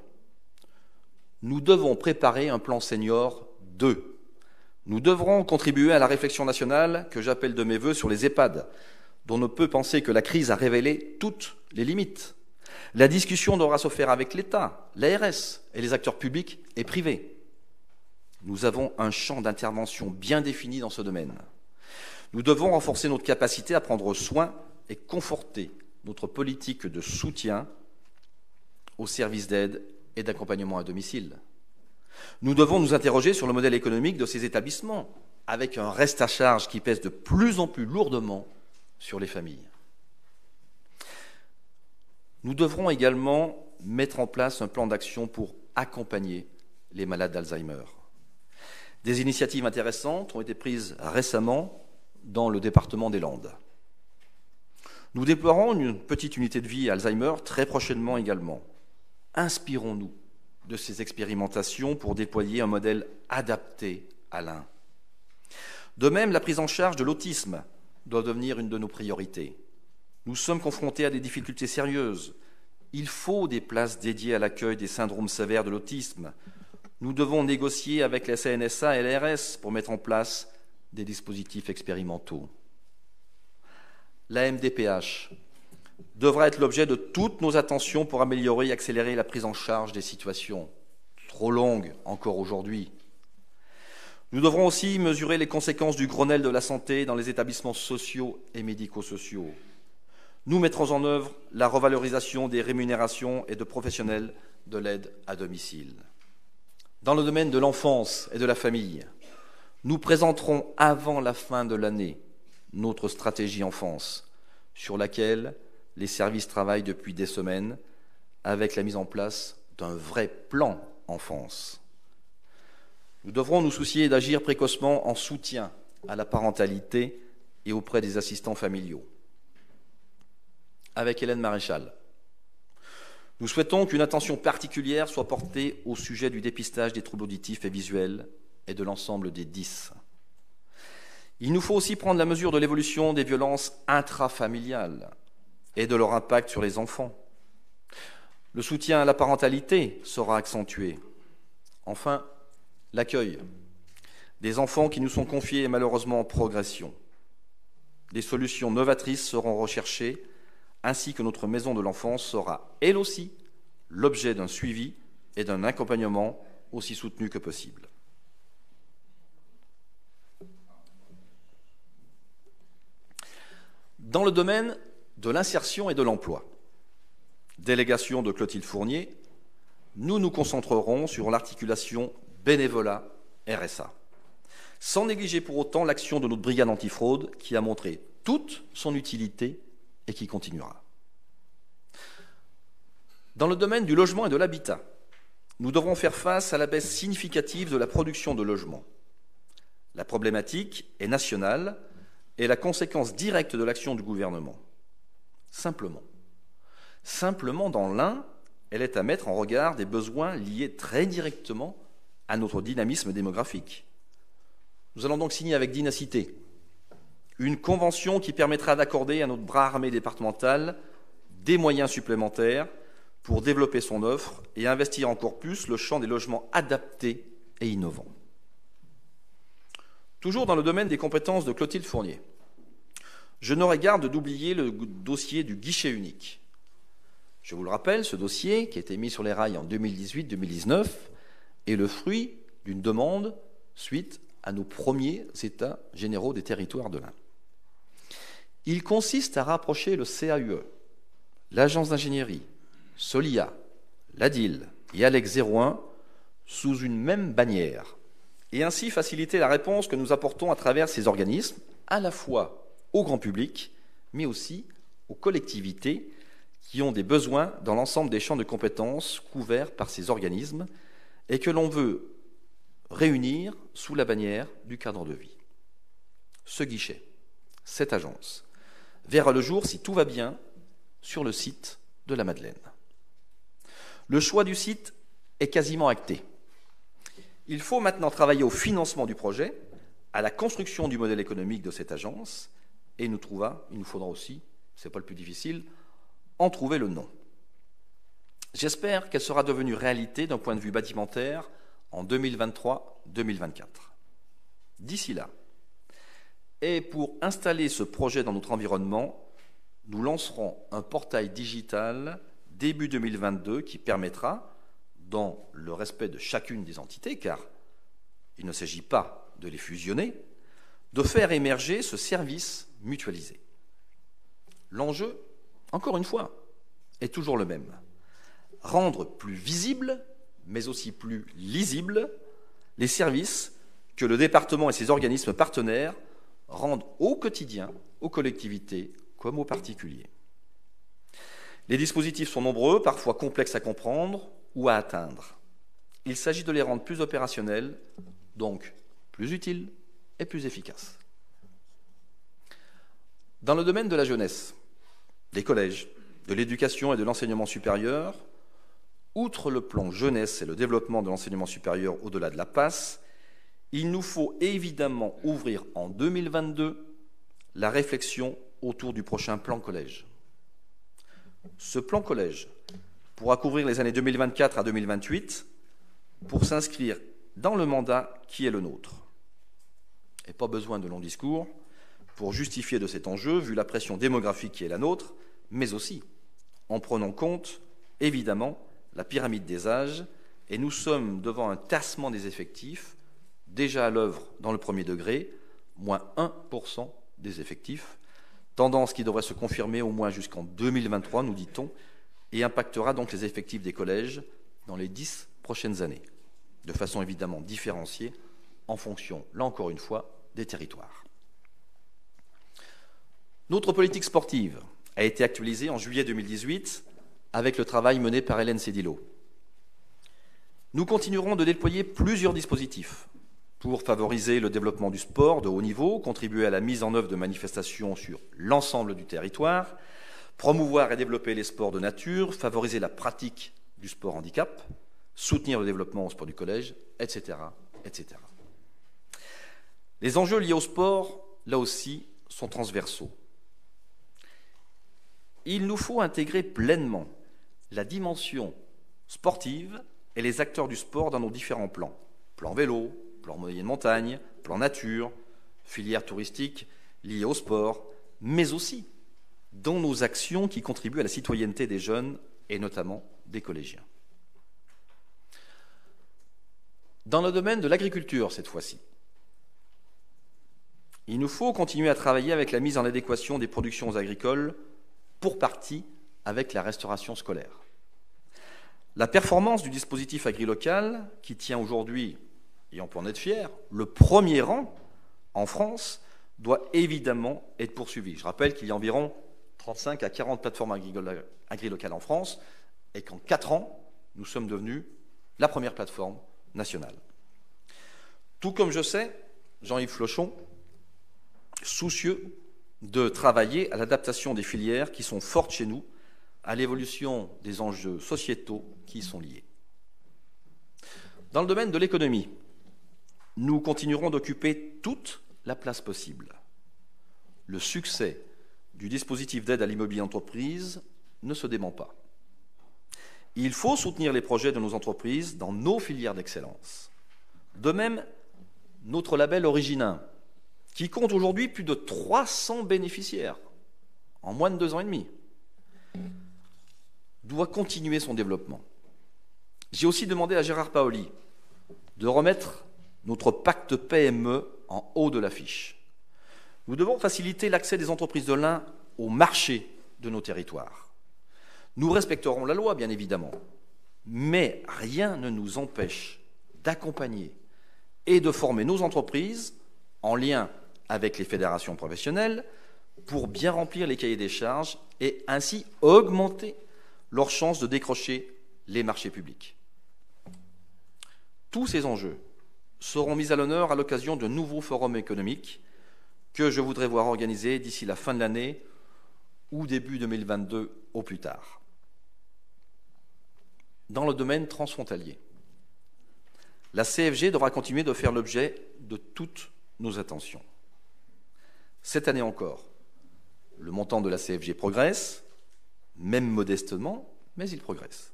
nous devons préparer un plan senior 2. Nous devrons contribuer à la réflexion nationale que j'appelle de mes vœux sur les EHPAD, dont on ne peut penser que la crise a révélé toutes les limites. La discussion devra se faire avec l'État, l'ARS et les acteurs publics et privés. Nous avons un champ d'intervention bien défini dans ce domaine. Nous devons renforcer notre capacité à prendre soin et conforter notre politique de soutien aux services d'aide et d'accompagnement à domicile. Nous devons nous interroger sur le modèle économique de ces établissements, avec un reste à charge qui pèse de plus en plus lourdement sur les familles. Nous devrons également mettre en place un plan d'action pour accompagner les malades d'Alzheimer. Des initiatives intéressantes ont été prises récemment dans le département des Landes. Nous déploierons une petite unité de vie Alzheimer très prochainement également. Inspirons-nous de ces expérimentations pour déployer un modèle adapté à l'un. De même, la prise en charge de l'autisme doit devenir une de nos priorités. Nous sommes confrontés à des difficultés sérieuses. Il faut des places dédiées à l'accueil des syndromes sévères de l'autisme. Nous devons négocier avec la CNSA et l'ARS pour mettre en place des dispositifs expérimentaux. La MDPH devra être l'objet de toutes nos attentions pour améliorer et accélérer la prise en charge des situations trop longues encore aujourd'hui. Nous devrons aussi mesurer les conséquences du Grenelle de la santé dans les établissements sociaux et médico-sociaux. Nous mettrons en œuvre la revalorisation des rémunérations et de professionnels de l'aide à domicile. Dans le domaine de l'enfance et de la famille, nous présenterons avant la fin de l'année notre stratégie enfance, sur laquelle les services travaillent depuis des semaines, avec la mise en place d'un vrai plan enfance. Nous devrons nous soucier d'agir précocement en soutien à la parentalité et auprès des assistants familiaux. Avec Hélène Maréchal, nous souhaitons qu'une attention particulière soit portée au sujet du dépistage des troubles auditifs et visuels et de l'ensemble des 10. Il nous faut aussi prendre la mesure de l'évolution des violences intrafamiliales et de leur impact sur les enfants. Le soutien à la parentalité sera accentué. Enfin, l'accueil des enfants qui nous sont confiés est malheureusement en progression. Des solutions novatrices seront recherchées, ainsi que notre maison de l'enfance sera, elle aussi, l'objet d'un suivi et d'un accompagnement aussi soutenu que possible. Dans le domaine de l'insertion et de l'emploi, délégation de Clotilde Fournier, nous nous concentrerons sur l'articulation bénévolat-RSA, sans négliger pour autant l'action de notre brigade antifraude qui a montré toute son utilité et qui continuera. Dans le domaine du logement et de l'habitat, nous devrons faire face à la baisse significative de la production de logements. La problématique est nationale et la conséquence directe de l'action du gouvernement. Simplement, dans l'un, elle est à mettre en regard des besoins liés très directement à notre dynamisme démographique. Nous allons donc signer avec Dynacité une convention qui permettra d'accorder à notre bras armé départemental des moyens supplémentaires pour développer son offre et investir encore plus le champ des logements adaptés et innovants. Toujours dans le domaine des compétences de Clotilde Fournier, je n'aurai garde d'oublier le dossier du guichet unique. Je vous le rappelle, ce dossier, qui a été mis sur les rails en 2018-2019, est le fruit d'une demande suite à nos premiers états généraux des territoires de l'Ain. Il consiste à rapprocher le CAUE, l'agence d'ingénierie, Solia, l'ADIL et Alex 01 sous une même bannière, et ainsi faciliter la réponse que nous apportons à travers ces organismes, à la fois au grand public, mais aussi aux collectivités qui ont des besoins dans l'ensemble des champs de compétences couverts par ces organismes et que l'on veut réunir sous la bannière du cadre de vie. Ce guichet, cette agence, verra le jour, si tout va bien, sur le site de la Madeleine. Le choix du site est quasiment acté. Il faut maintenant travailler au financement du projet, à la construction du modèle économique de cette agence, et il nous faudra aussi, ce n'est pas le plus difficile, en trouver le nom. J'espère qu'elle sera devenue réalité d'un point de vue bâtimentaire en 2023-2024. D'ici là, et pour installer ce projet dans notre environnement, nous lancerons un portail digital début 2022 qui permettra, dans le respect de chacune des entités, car il ne s'agit pas de les fusionner, de faire émerger ce service mutualisé. L'enjeu, encore une fois, est toujours le même. rendre plus visibles, mais aussi plus lisibles, les services que le département et ses organismes partenaires rendent au quotidien aux collectivités comme aux particuliers. Les dispositifs sont nombreux, parfois complexes à comprendre ou à atteindre. Il s'agit de les rendre plus opérationnels, donc plus utiles et plus efficaces. Dans le domaine de la jeunesse, des collèges, de l'éducation et de l'enseignement supérieur, outre le plan jeunesse et le développement de l'enseignement supérieur au-delà de la passe, il nous faut évidemment ouvrir en 2022 la réflexion autour du prochain plan collège. Ce plan collège pourra couvrir les années 2024 à 2028 pour s'inscrire dans le mandat qui est le nôtre. Et pas besoin de longs discours pour justifier de cet enjeu, vu la pression démographique qui est la nôtre, mais aussi en prenant compte, évidemment, la pyramide des âges, et nous sommes devant un tassement des effectifs, déjà à l'œuvre dans le premier degré, moins 1% des effectifs, tendance qui devrait se confirmer au moins jusqu'en 2023, nous dit-on, et impactera donc les effectifs des collèges dans les 10 prochaines années, de façon évidemment différenciée en fonction, là encore une fois, des territoires. Notre politique sportive a été actualisée en juillet 2018 avec le travail mené par Hélène Cédillo. Nous continuerons de déployer plusieurs dispositifs pour favoriser le développement du sport de haut niveau, contribuer à la mise en œuvre de manifestations sur l'ensemble du territoire, promouvoir et développer les sports de nature, favoriser la pratique du sport handicap, soutenir le développement au sport du collège, etc., etc. Les enjeux liés au sport, là aussi, sont transversaux. Il nous faut intégrer pleinement la dimension sportive et les acteurs du sport dans nos différents plans. Plan vélo, plan moyenne montagne, plan nature, filière touristique liée au sport, mais aussi dans nos actions qui contribuent à la citoyenneté des jeunes et notamment des collégiens. Dans le domaine de l'agriculture, cette fois-ci, il nous faut continuer à travailler avec la mise en adéquation des productions agricoles, pour partie avec la restauration scolaire. La performance du dispositif agrilocal, qui tient aujourd'hui, et on peut en être fier, le premier rang en France, doit évidemment être poursuivie. Je rappelle qu'il y a environ 35 à 40 plateformes agrilocales en France, et qu'en 4 ans, nous sommes devenus la première plateforme nationale. Tout comme je sais, Jean-Yves Flochon, soucieux de travailler à l'adaptation des filières qui sont fortes chez nous, à l'évolution des enjeux sociétaux qui y sont liés. Dans le domaine de l'économie, nous continuerons d'occuper toute la place possible. Le succès du dispositif d'aide à l'immobilier entreprise ne se dément pas. Il faut soutenir les projets de nos entreprises dans nos filières d'excellence. De même, notre label Originin, qui compte aujourd'hui plus de 300 bénéficiaires en moins de 2 ans et demi, doit continuer son développement. J'ai aussi demandé à Gérard Paoli de remettre notre pacte PME en haut de l'affiche. Nous devons faciliter l'accès des entreprises de l'Ain au marché de nos territoires. Nous respecterons la loi, bien évidemment, mais rien ne nous empêche d'accompagner et de former nos entreprises en lien avec les fédérations professionnelles pour bien remplir les cahiers des charges et ainsi augmenter leurs chances de décrocher les marchés publics. Tous ces enjeux seront mis à l'honneur à l'occasion de nouveaux forums économiques que je voudrais voir organisés d'ici la fin de l'année ou début 2022 au plus tard. Dans le domaine transfrontalier, la CFG devra continuer de faire l'objet de toutes nos attentions. Cette année encore, le montant de la CFG progresse, même modestement, mais il progresse.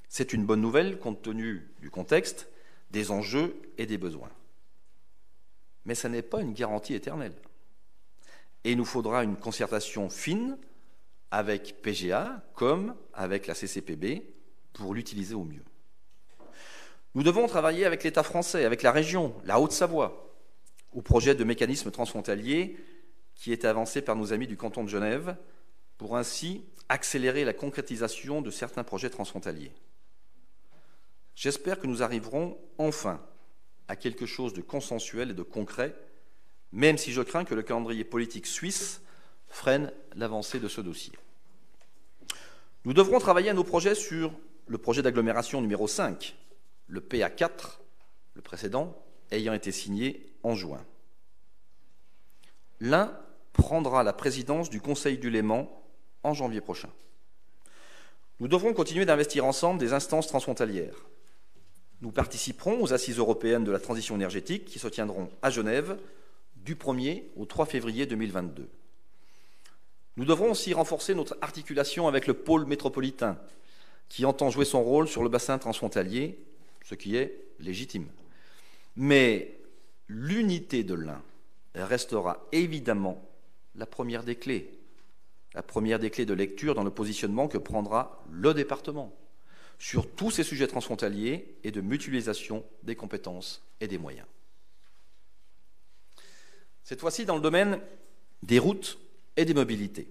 C'est une bonne nouvelle compte tenu du contexte, des enjeux et des besoins. Mais ça n'est pas une garantie éternelle. Et il nous faudra une concertation fine avec PGA comme avec la CCPB pour l'utiliser au mieux. Nous devons travailler avec l'État français, avec la région, la Haute-Savoie, au projet de mécanisme transfrontalier qui est avancé par nos amis du canton de Genève pour ainsi accélérer la concrétisation de certains projets transfrontaliers. J'espère que nous arriverons enfin à quelque chose de consensuel et de concret, même si je crains que le calendrier politique suisse freine l'avancée de ce dossier. Nous devrons travailler à nos projets sur le projet d'agglomération numéro 5, le PA4, le précédent, ayant été signé en juin. L'un prendra la présidence du Conseil du Léman en janvier prochain. Nous devrons continuer d'investir ensemble des instances transfrontalières. Nous participerons aux Assises européennes de la transition énergétique qui se tiendront à Genève du 1er au 3 février 2022. Nous devrons aussi renforcer notre articulation avec le pôle métropolitain qui entend jouer son rôle sur le bassin transfrontalier, ce qui est légitime. Mais l'unité de l'Ain restera évidemment la première des clés de lecture dans le positionnement que prendra le département sur tous ces sujets transfrontaliers et de mutualisation des compétences et des moyens. Cette fois-ci dans le domaine des routes et des mobilités.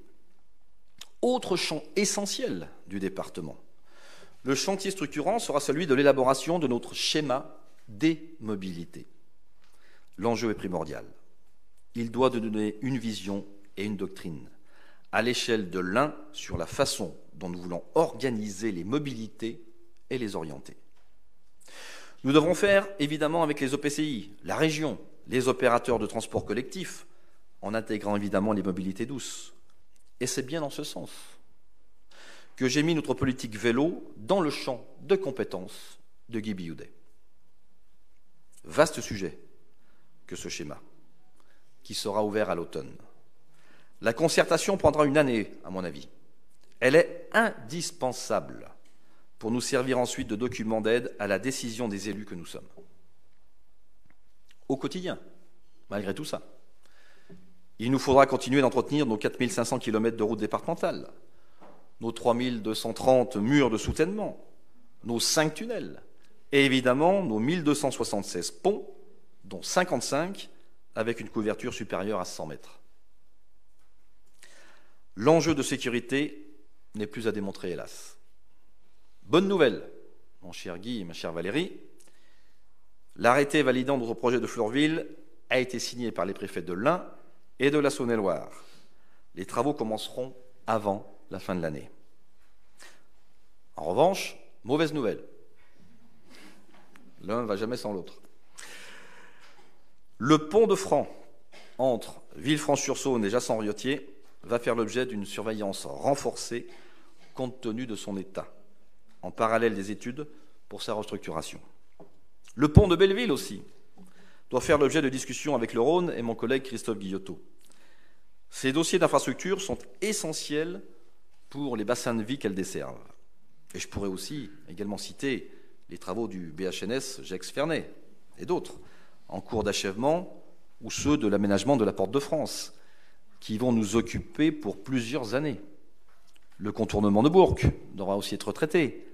Autre champ essentiel du département. Le chantier structurant sera celui de l'élaboration de notre schéma des mobilités. L'enjeu est primordial. Il doit donner une vision et une doctrine à l'échelle de l'Ain sur la façon dont nous voulons organiser les mobilités et les orienter. Nous devrons faire évidemment avec les EPCI, la région, les opérateurs de transport collectif, en intégrant évidemment les mobilités douces. Et c'est bien dans ce sens que j'ai mis notre politique vélo dans le champ de compétences de Guy Bioudet. Vaste sujet que ce schéma, qui sera ouvert à l'automne. La concertation prendra une année, à mon avis. Elle est indispensable pour nous servir ensuite de document d'aide à la décision des élus que nous sommes. Au quotidien, malgré tout ça, il nous faudra continuer d'entretenir nos 4500 km de routes départementales, nos 3230 murs de soutènement, nos 5 tunnels, et évidemment nos 1276 ponts, dont 55 avec une couverture supérieure à 100 mètres. L'enjeu de sécurité n'est plus à démontrer, hélas. Bonne nouvelle, mon cher Guy et ma chère Valérie, l'arrêté validant notre projet de Fleurville a été signé par les préfets de l'Ain et de la Saône-et-Loire. Les travaux commenceront avant la fin de l'année. En revanche, mauvaise nouvelle. L'un ne va jamais sans l'autre. Le pont de Franc, entre Villefranche-sur-Saône et Jasson-Riotier, va faire l'objet d'une surveillance renforcée compte tenu de son état, en parallèle des études pour sa restructuration. Le pont de Belleville aussi doit faire l'objet de discussions avec le Rhône et mon collègue Christophe Guillotot. Ces dossiers d'infrastructure sont essentiels pour les bassins de vie qu'elles desservent. Et je pourrais aussi également citer les travaux du BHNS Gex-Ferney et d'autres, en cours d'achèvement, ou ceux de l'aménagement de la Porte de France, qui vont nous occuper pour plusieurs années. Le contournement de Bourg devra aussi être traité,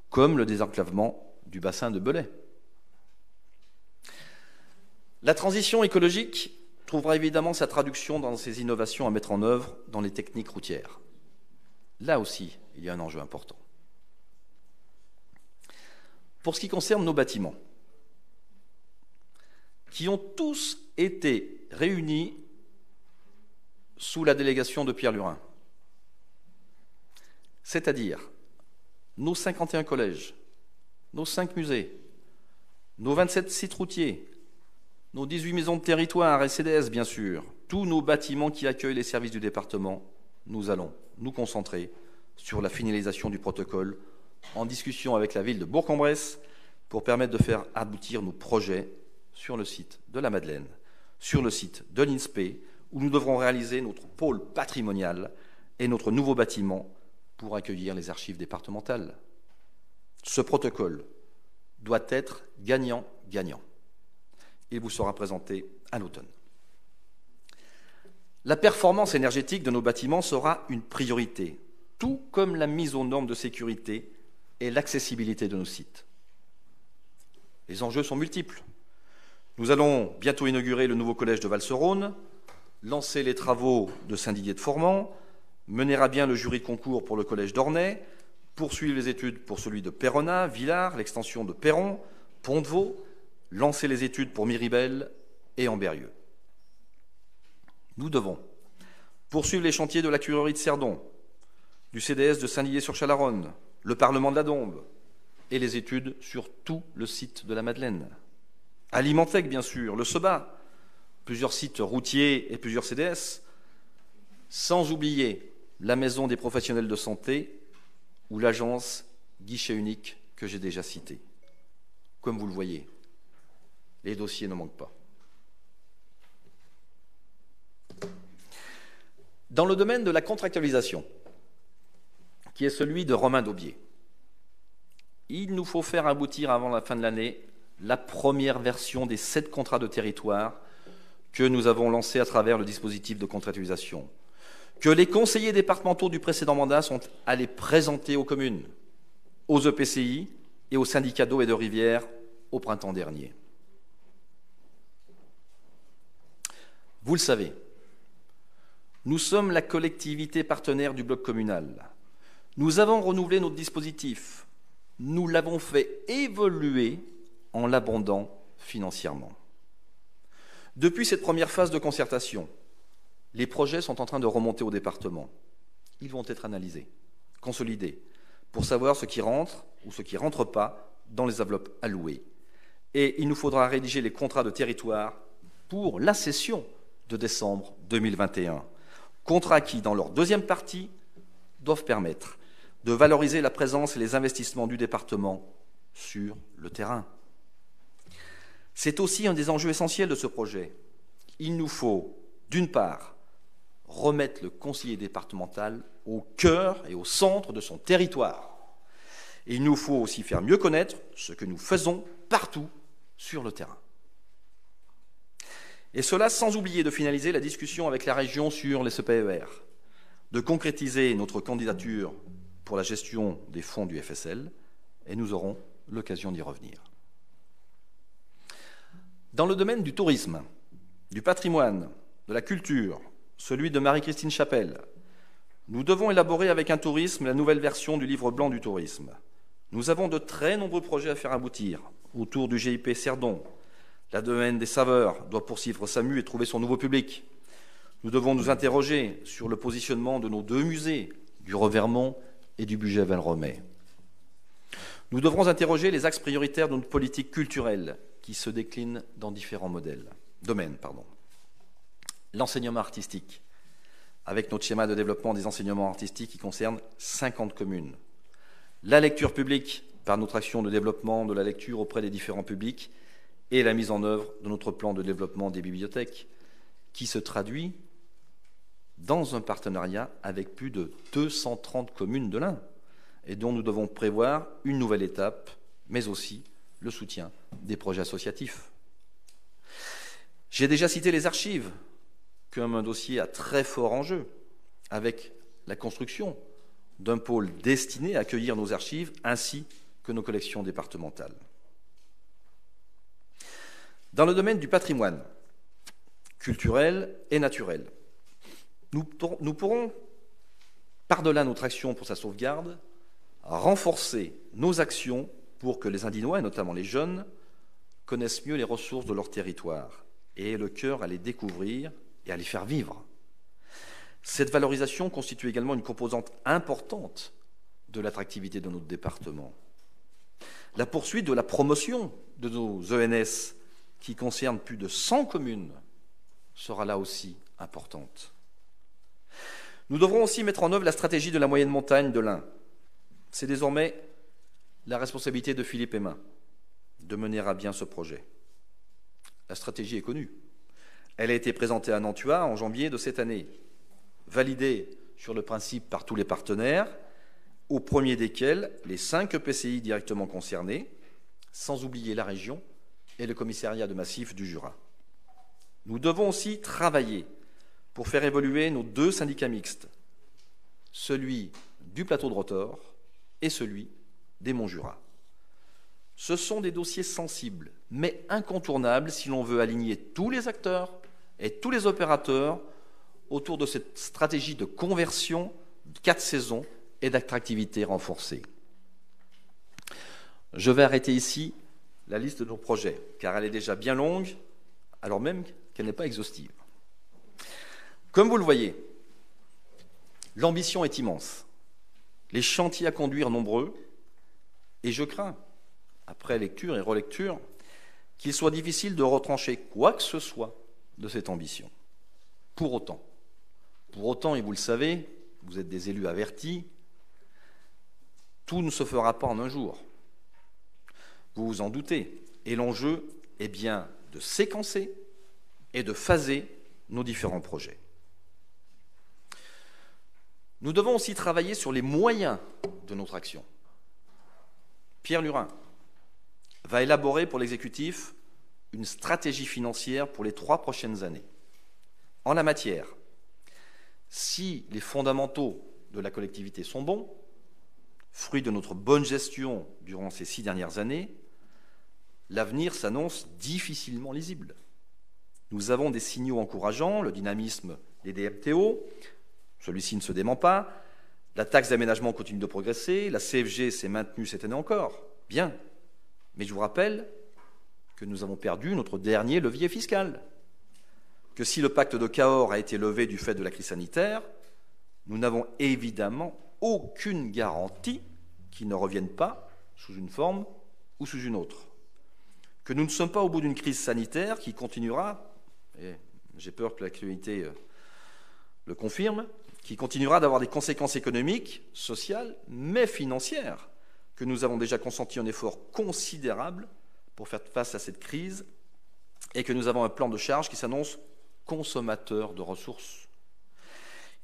comme le désenclavement du bassin de Belay. La transition écologique trouvera évidemment sa traduction dans ces innovations à mettre en œuvre dans les techniques routières. Là aussi, il y a un enjeu important. Pour ce qui concerne nos bâtiments, qui ont tous été réunis sous la délégation de Pierre Lurin, c'est-à-dire nos 51 collèges, nos 5 musées, nos 27 sites routiers, nos 18 maisons de territoire et CDS, bien sûr, tous nos bâtiments qui accueillent les services du département, nous allons nous concentrer sur la finalisation du protocole en discussion avec la ville de Bourg-en-Bresse pour permettre de faire aboutir nos projets sur le site de la Madeleine, sur le site de l'INSPE, où nous devrons réaliser notre pôle patrimonial et notre nouveau bâtiment pour accueillir les archives départementales. Ce protocole doit être gagnant-gagnant. Il vous sera présenté à l'automne. La performance énergétique de nos bâtiments sera une priorité, tout comme la mise aux normes de sécurité et l'accessibilité de nos sites. Les enjeux sont multiples. Nous allons bientôt inaugurer le nouveau collège de Val-sur-Rhône, lancer les travaux de Saint-Didier de Formans, mener à bien le jury de concours pour le collège d'Ornay, poursuivre les études pour celui de Péronnas, Villars, l'extension de Perron, Pont-de-Vaux, lancer les études pour Miribel et Ambérieu. Nous devons poursuivre les chantiers de la curerie de Cerdon, du CDS de Saint-Dié-sur-Chalaronne, le Parlement de la Dombes et les études sur tout le site de la Madeleine. Alimentec, bien sûr, le SEBA, plusieurs sites routiers et plusieurs CDS, sans oublier la Maison des professionnels de santé ou l'agence guichet unique que j'ai déjà citée. Comme vous le voyez, les dossiers ne manquent pas. Dans le domaine de la contractualisation, qui est celui de Romain Daubier, il nous faut faire aboutir avant la fin de l'année la première version des 7 contrats de territoire que nous avons lancés à travers le dispositif de contractualisation, que les conseillers départementaux du précédent mandat sont allés présenter aux communes, aux EPCI et aux syndicats d'eau et de rivière au printemps dernier. Vous le savez, nous sommes la collectivité partenaire du bloc communal. Nous avons renouvelé notre dispositif. Nous l'avons fait évoluer en l'abondant financièrement. Depuis cette première phase de concertation, les projets sont en train de remonter au département. Ils vont être analysés, consolidés, pour savoir ce qui rentre ou ce qui ne rentre pas dans les enveloppes allouées. Et il nous faudra rédiger les contrats de territoire pour la session de décembre 2021. Contrats qui, dans leur deuxième partie, doivent permettre de valoriser la présence et les investissements du département sur le terrain. C'est aussi un des enjeux essentiels de ce projet. Il nous faut, d'une part, remettre le conseiller départemental au cœur et au centre de son territoire. Et il nous faut aussi faire mieux connaître ce que nous faisons partout sur le terrain. Et cela sans oublier de finaliser la discussion avec la région sur les CPER, de concrétiser notre candidature pour la gestion des fonds du FSL, et nous aurons l'occasion d'y revenir. Dans le domaine du tourisme, du patrimoine, de la culture, celui de Marie-Christine Chapelle, nous devons élaborer avec un tourisme la nouvelle version du livre blanc du tourisme. Nous avons de très nombreux projets à faire aboutir autour du GIP Cerdon. La domaine des saveurs doit poursuivre sa mue et trouver son nouveau public. Nous devons nous interroger sur le positionnement de nos 2 musées, du Revermont et du Bugey-Valromey. Nous devrons interroger les axes prioritaires de notre politique culturelle qui se déclinent dans différents domaines. L'enseignement artistique, avec notre schéma de développement des enseignements artistiques qui concerne 50 communes. La lecture publique, par notre action de développement de la lecture auprès des différents publics, et la mise en œuvre de notre plan de développement des bibliothèques, qui se traduit dans un partenariat avec plus de 230 communes de l'Ain, et dont nous devons prévoir une nouvelle étape, mais aussi le soutien des projets associatifs. J'ai déjà cité les archives, comme un dossier à très fort enjeu, avec la construction d'un pôle destiné à accueillir nos archives ainsi que nos collections départementales. Dans le domaine du patrimoine culturel et naturel, nous pourrons, par-delà notre action pour sa sauvegarde, renforcer nos actions pour que les Indinois, et notamment les jeunes, connaissent mieux les ressources de leur territoire et aient le cœur à les découvrir et à les faire vivre. Cette valorisation constitue également une composante importante de l'attractivité de notre département. La poursuite de la promotion de nos ENS, qui concerne plus de 100 communes, sera là aussi importante. Nous devrons aussi mettre en œuvre la stratégie de la moyenne montagne de l'Ain. C'est désormais la responsabilité de Philippe Aymin de mener à bien ce projet. La stratégie est connue. Elle a été présentée à Nantua en janvier de cette année, validée sur le principe par tous les partenaires, au premier desquels les 5 EPCI directement concernés, sans oublier la région et le commissariat de massif du Jura. Nous devons aussi travailler pour faire évoluer nos 2 syndicats mixtes, celui du plateau de Rotor et celui des Monts Jura. Ce sont des dossiers sensibles, mais incontournables si l'on veut aligner tous les acteurs et tous les opérateurs autour de cette stratégie de conversion, de 4 saisons et d'attractivité renforcée. Je vais arrêter ici la liste de nos projets, car elle est déjà bien longue, alors même qu'elle n'est pas exhaustive. Comme vous le voyez, l'ambition est immense, les chantiers à conduire nombreux, et je crains, après lecture et relecture, qu'il soit difficile de retrancher quoi que ce soit de cette ambition. Pour autant, et vous le savez, vous êtes des élus avertis, tout ne se fera pas en un jour. Vous vous en doutez, et l'enjeu est bien de séquencer et de phaser nos différents projets. Nous devons aussi travailler sur les moyens de notre action. Pierre Lurin va élaborer pour l'exécutif une stratégie financière pour les 3 prochaines années. En la matière, si les fondamentaux de la collectivité sont bons, fruit de notre bonne gestion durant ces 6 dernières années, l'avenir s'annonce difficilement lisible. Nous avons des signaux encourageants, le dynamisme des DMTO, celui-ci ne se dément pas, la taxe d'aménagement continue de progresser, la CFG s'est maintenue cette année encore, bien, mais je vous rappelle que nous avons perdu notre dernier levier fiscal, que si le pacte de Cahors a été levé du fait de la crise sanitaire, nous n'avons évidemment aucune garantie qu'il ne revienne pas sous une forme ou sous une autre. Que nous ne sommes pas au bout d'une crise sanitaire qui continuera, et j'ai peur que l'actualité le confirme, qui continuera d'avoir des conséquences économiques, sociales, mais financières, que nous avons déjà consenti un effort considérable pour faire face à cette crise et que nous avons un plan de charge qui s'annonce consommateur de ressources.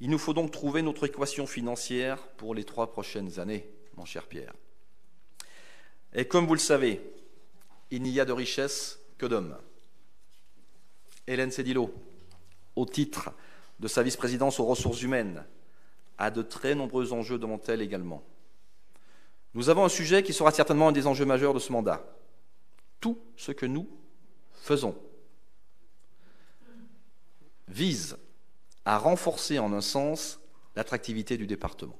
Il nous faut donc trouver notre équation financière pour les 3 prochaines années, mon cher Pierre. Et comme vous le savez, il n'y a de richesse que d'hommes. Hélène Cédillo, au titre de sa vice-présidence aux ressources humaines, a de très nombreux enjeux devant elle également. Nous avons un sujet qui sera certainement un des enjeux majeurs de ce mandat. Tout ce que nous faisons vise à renforcer en un sens l'attractivité du département.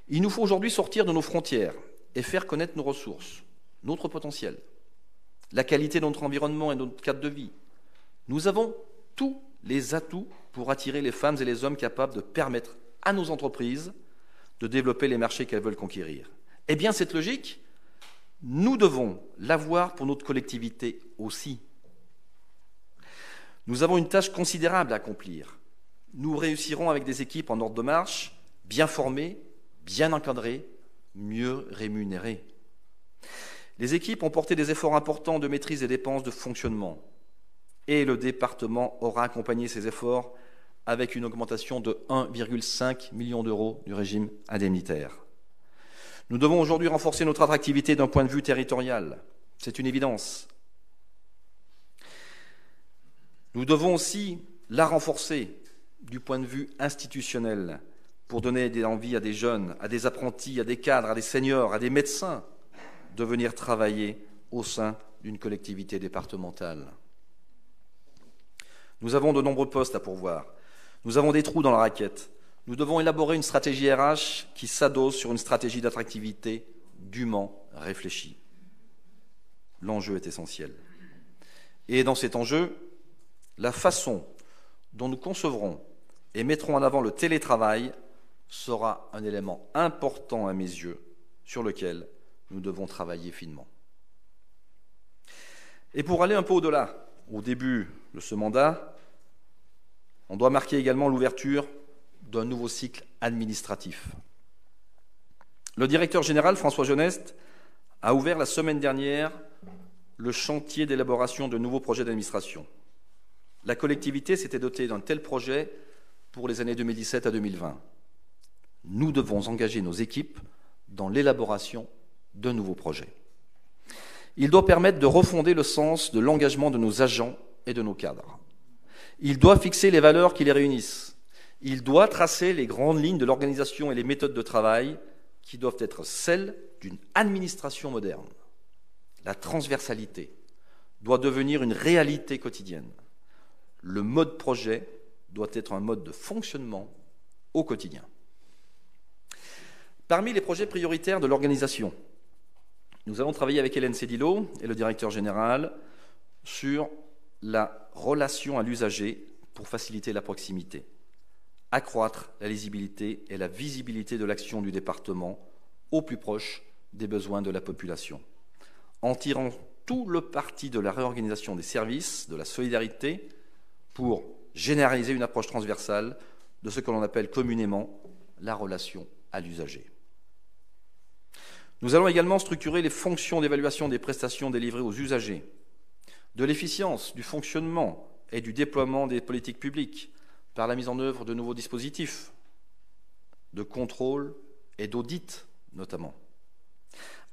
Il nous faut aujourd'hui sortir de nos frontières et faire connaître nos ressources, notre potentiel, la qualité de notre environnement et de notre cadre de vie. Nous avons tous les atouts pour attirer les femmes et les hommes capables de permettre à nos entreprises de développer les marchés qu'elles veulent conquérir. Eh bien, cette logique, nous devons l'avoir pour notre collectivité aussi. Nous avons une tâche considérable à accomplir. Nous réussirons avec des équipes en ordre de marche, bien formées, bien encadrées, mieux rémunérées. Les équipes ont porté des efforts importants de maîtrise des dépenses de fonctionnement et le département aura accompagné ces efforts avec une augmentation de 1,5 million d'euros du régime indemnitaire. Nous devons aujourd'hui renforcer notre attractivité d'un point de vue territorial. C'est une évidence. Nous devons aussi la renforcer du point de vue institutionnel pour donner des envies à des jeunes, à des apprentis, à des cadres, à des seniors, à des médecins de venir travailler au sein d'une collectivité départementale. Nous avons de nombreux postes à pourvoir. Nous avons des trous dans la raquette. Nous devons élaborer une stratégie RH qui s'adosse sur une stratégie d'attractivité dûment réfléchie. L'enjeu est essentiel. Et dans cet enjeu, la façon dont nous concevrons et mettrons en avant le télétravail sera un élément important à mes yeux sur lequel nous devons travailler finement. Et pour aller un peu au-delà, au début de ce mandat, on doit marquer également l'ouverture d'un nouveau cycle administratif. Le directeur général, François Geneste, a ouvert la semaine dernière le chantier d'élaboration de nouveaux projets d'administration. La collectivité s'était dotée d'un tel projet pour les années 2017 à 2020. Nous devons engager nos équipes dans l'élaboration d'un nouveau projet. Il doit permettre de refonder le sens de l'engagement de nos agents et de nos cadres. Il doit fixer les valeurs qui les réunissent. Il doit tracer les grandes lignes de l'organisation et les méthodes de travail qui doivent être celles d'une administration moderne. La transversalité doit devenir une réalité quotidienne. Le mode projet doit être un mode de fonctionnement au quotidien. Parmi les projets prioritaires de l'organisation, nous allons travailler avec Hélène Cédillo et le directeur général sur la relation à l'usager pour faciliter la proximité, accroître la lisibilité et la visibilité de l'action du département au plus proche des besoins de la population, en tirant tout le parti de la réorganisation des services, de la solidarité, pour généraliser une approche transversale de ce que l'on appelle communément la relation à l'usager. Nous allons également structurer les fonctions d'évaluation des prestations délivrées aux usagers, de l'efficience, du fonctionnement et du déploiement des politiques publiques par la mise en œuvre de nouveaux dispositifs de contrôle et d'audit notamment.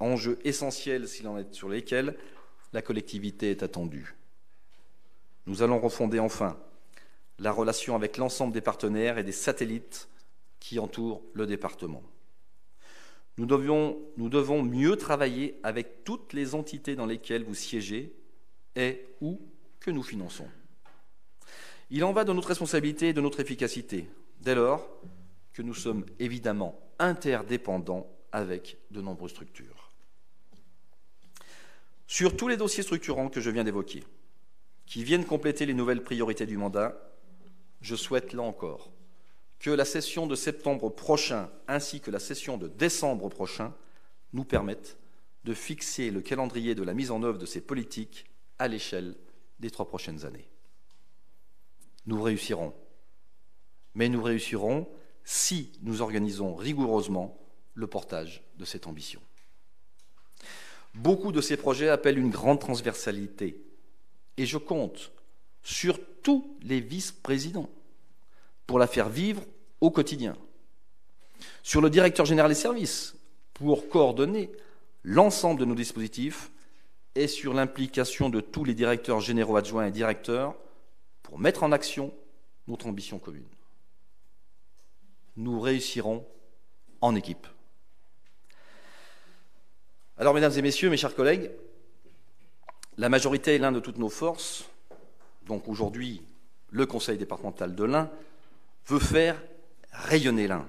Enjeux essentiels sur lesquels la collectivité est attendue. Nous allons refonder enfin la relation avec l'ensemble des partenaires et des satellites qui entourent le département. Nous devons mieux travailler avec toutes les entités dans lesquelles vous siégez et ou que nous finançons. Il en va de notre responsabilité et de notre efficacité, dès lors que nous sommes évidemment interdépendants avec de nombreuses structures. Sur tous les dossiers structurants que je viens d'évoquer, qui viennent compléter les nouvelles priorités du mandat, je souhaite, là encore, que la session de septembre prochain ainsi que la session de décembre prochain nous permettent de fixer le calendrier de la mise en œuvre de ces politiques à l'échelle des 3 prochaines années. Nous réussirons, mais nous réussirons si nous organisons rigoureusement le portage de cette ambition. Beaucoup de ces projets appellent une grande transversalité et je compte sur tous les vice-présidents pour la faire vivre au quotidien, sur le directeur général des services pour coordonner l'ensemble de nos dispositifs et sur l'implication de tous les directeurs généraux adjoints et directeurs pour mettre en action notre ambition commune. Nous réussirons en équipe. Alors, mesdames et messieurs, mes chers collègues, la majorité est l'un de toutes nos forces. Donc aujourd'hui, le Conseil départemental de l'Ain veut faire rayonner l'Ain,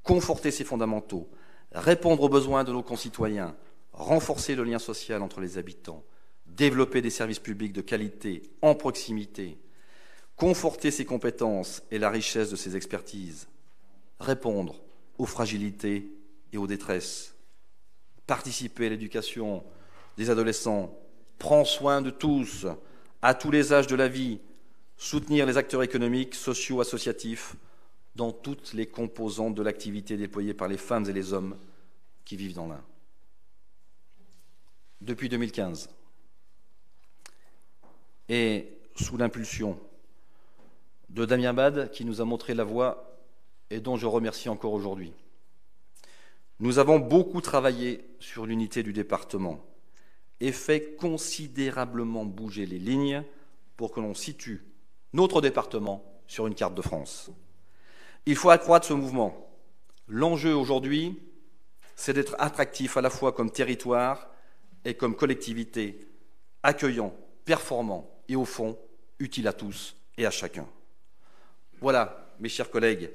conforter ses fondamentaux, répondre aux besoins de nos concitoyens, renforcer le lien social entre les habitants, développer des services publics de qualité en proximité, conforter ses compétences et la richesse de ses expertises, répondre aux fragilités et aux détresses, participer à l'éducation des adolescents, prendre soin de tous, à tous les âges de la vie, soutenir les acteurs économiques, sociaux, associatifs, dans toutes les composantes de l'activité déployée par les femmes et les hommes qui vivent dans l'Ain. Depuis 2015, et sous l'impulsion de Damien Bade, qui nous a montré la voie et dont je remercie encore aujourd'hui, nous avons beaucoup travaillé sur l'unité du département et fait considérablement bouger les lignes pour que l'on situe notre département sur une carte de France. Il faut accroître ce mouvement. L'enjeu aujourd'hui, c'est d'être attractif à la fois comme territoire et comme collectivité, accueillant, performant et au fond, utile à tous et à chacun. Voilà, mes chers collègues,